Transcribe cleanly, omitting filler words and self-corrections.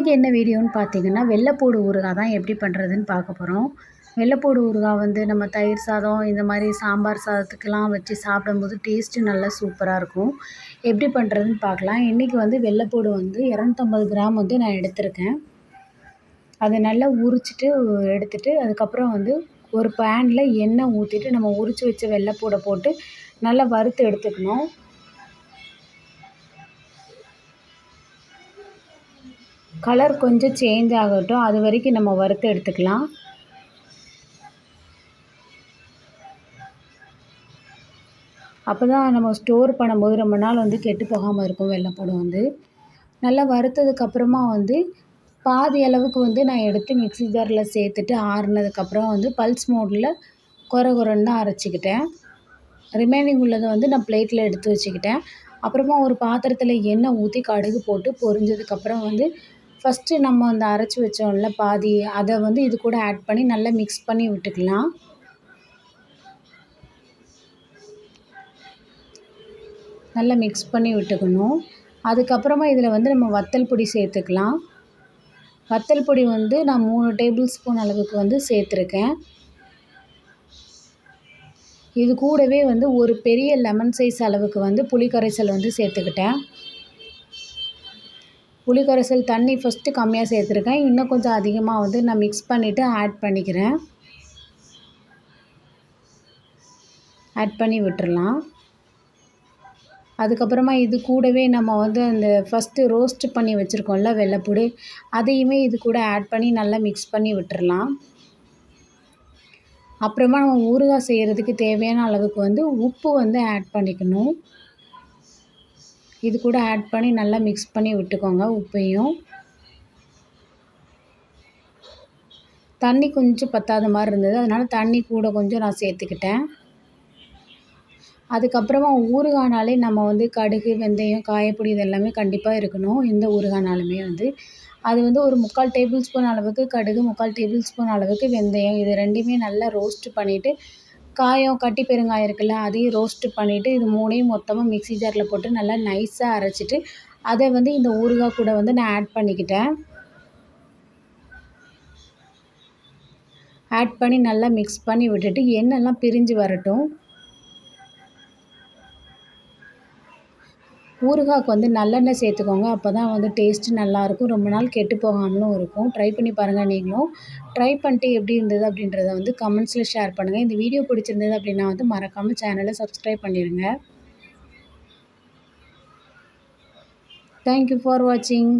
இன்றைக்கி என்ன வீடியோன்னு பார்த்தீங்கன்னா, வெள்ளைப்பூடு ஊறுகாய் தான் எப்படி பண்ணுறதுன்னு பார்க்க போகிறோம். வெள்ளைப்பூடு ஊறுகாய் வந்து நம்ம தயிர் சாதம் இந்த மாதிரி சாம்பார் சாதத்துக்கெல்லாம் வச்சு சாப்பிடும்போது டேஸ்ட்டு நல்லா சூப்பராக இருக்கும். எப்படி பண்ணுறதுன்னு பார்க்கலாம். இன்றைக்கி வந்து வெள்ளைப்பூடு வந்து 250 கிராம் வந்து நான் எடுத்திருக்கேன். அதை நல்லா உரிச்சிட்டு எடுத்துட்டு அதுக்கப்புறம் வந்து ஒரு பேனில் எண்ணெய் ஊற்றிட்டு நம்ம உரித்து வச்ச வெள்ளைப்பூடை போட்டு நல்லா வறுத்து எடுத்துக்கணும். கலர் கொஞ்சம் சேஞ்ச் ஆகட்டும், அது வரைக்கும் நம்ம வறுத்து எடுத்துக்கலாம். அப்போ தான் நம்ம ஸ்டோர் பண்ணும்போது ரொம்ப நாள் வந்து கெட்டு போகாமல் இருக்கும். வெள்ளைப்பூடு வந்து நல்லா வறுத்ததுக்கப்புறமா வந்து பாதி அளவுக்கு வந்து நான் எடுத்து மிக்ஸி ஜாரில் சேர்த்துட்டு ஆறுனதுக்கப்புறம் வந்து பல்ஸ் மோடில் கொர கொரன்னு தான் அரைச்சிக்கிட்டேன். ரிமைனிங் உள்ளதை வந்து நான் பிளேட்டில் எடுத்து வச்சுக்கிட்டேன். அப்புறமா ஒரு பாத்திரத்தில் எண்ணெய் ஊற்றி கடுகு போட்டு பொரிஞ்சதுக்கப்புறம் வந்து ஃபஸ்ட்டு நம்ம அந்த அரைச்சி வச்சோம்ல பாதி, அதை வந்து இது கூட ஆட் பண்ணி நல்லா மிக்ஸ் பண்ணி விட்டுக்கலாம். நல்லா மிக்ஸ் பண்ணி விட்டுக்கணும். அதுக்கப்புறமா இதில் வந்து நம்ம வத்தல் பொடி சேர்த்துக்கலாம். வத்தல் பொடி வந்து நான் 3 டேபிள் ஸ்பூன் அளவுக்கு வந்து சேர்த்துருக்கேன். இது கூடவே வந்து ஒரு பெரிய லெமன் சைஸ் அளவுக்கு வந்து புளி கரைசல் வந்து சேர்த்துக்கிட்டேன். புளி கரைசல் தண்ணி ஃபஸ்ட்டு கம்மியாக சேர்த்துருக்கேன். இன்னும் கொஞ்சம் அதிகமாக வந்து நான் மிக்ஸ் பண்ணிவிட்டு ஆட் பண்ணிக்கிறேன். ஆட் பண்ணி விட்டுறலாம். அதுக்கப்புறமா இது கூடவே நம்ம வந்து அந்த ஃபஸ்ட்டு ரோஸ்ட் பண்ணி வச்சுருக்கோம்ல வெள்ளைப்பூடு, அதையுமே இது கூட ஆட் பண்ணி நல்லா மிக்ஸ் பண்ணி விட்டுறலாம். அப்புறமா நம்ம ஊறுகாய் செய்கிறதுக்கு தேவையான அளவுக்கு வந்து உப்பு வந்து ஆட் பண்ணிக்கணும். இது கூட ஆட் பண்ணி நல்லா மிக்ஸ் பண்ணி விட்டுக்கோங்க உப்பையும். தண்ணி கொஞ்சம் பத்தாத மாதிரி இருந்தது, அதனால் தண்ணி கூட கொஞ்சம் நான் சேர்த்துக்கிட்டேன். அதுக்கப்புறமா ஊறுகாய்னாலே நம்ம வந்து கடுகு, வெந்தயம், காயப்பொடி இது எல்லாமே கண்டிப்பாக இருக்கணும். எந்த ஊறுகாய்னாலுமே வந்து அது வந்து ஒரு 3/4 டேபிள் ஸ்பூன் அளவுக்கு கடுகு, 3/4 டேபிள் ஸ்பூன் அளவுக்கு வெந்தயம், இது 2மே நல்லா ரோஸ்ட் பண்ணிவிட்டு காயம், கட்டி பெருங்காயம் இருக்குல்ல, அதையும் ரோஸ்ட்டு பண்ணிவிட்டு இது 3யும் மொத்தமாக மிக்ஸி ஜாரில் போட்டு நல்லா நைஸாக அரைச்சிட்டு அதை வந்து இந்த ஊறுகாய் கூட வந்து நான் ஆட் பண்ணிக்கிட்டேன். ஆட் பண்ணி நல்லா மிக்ஸ் பண்ணி விட்டுட்டு எண்ணெய்லாம் பிரிஞ்சு வரட்டும். ஊறுகாய்க்கு வந்து நல்லெண்ணெய் சேர்த்துக்கோங்க. அப்போ தான் வந்து டேஸ்ட்டு நல்லாயிருக்கும். ரொம்ப நாள் கெட்டு போகாமலும் இருக்கும். ட்ரை பண்ணி பாருங்கள் நீங்களும். ட்ரை பண்ணிட்டு எப்படி இருந்தது அப்படின்றத வந்து கமெண்ட்ஸில் ஷேர் பண்ணுங்கள். இந்த வீடியோ பிடிச்சிருந்தது அப்படின்னா வந்து மறக்காமல் சேனலை சப்ஸ்கிரைப் பண்ணிடுங்க. தேங்க் யூ ஃபார் வாட்சிங்.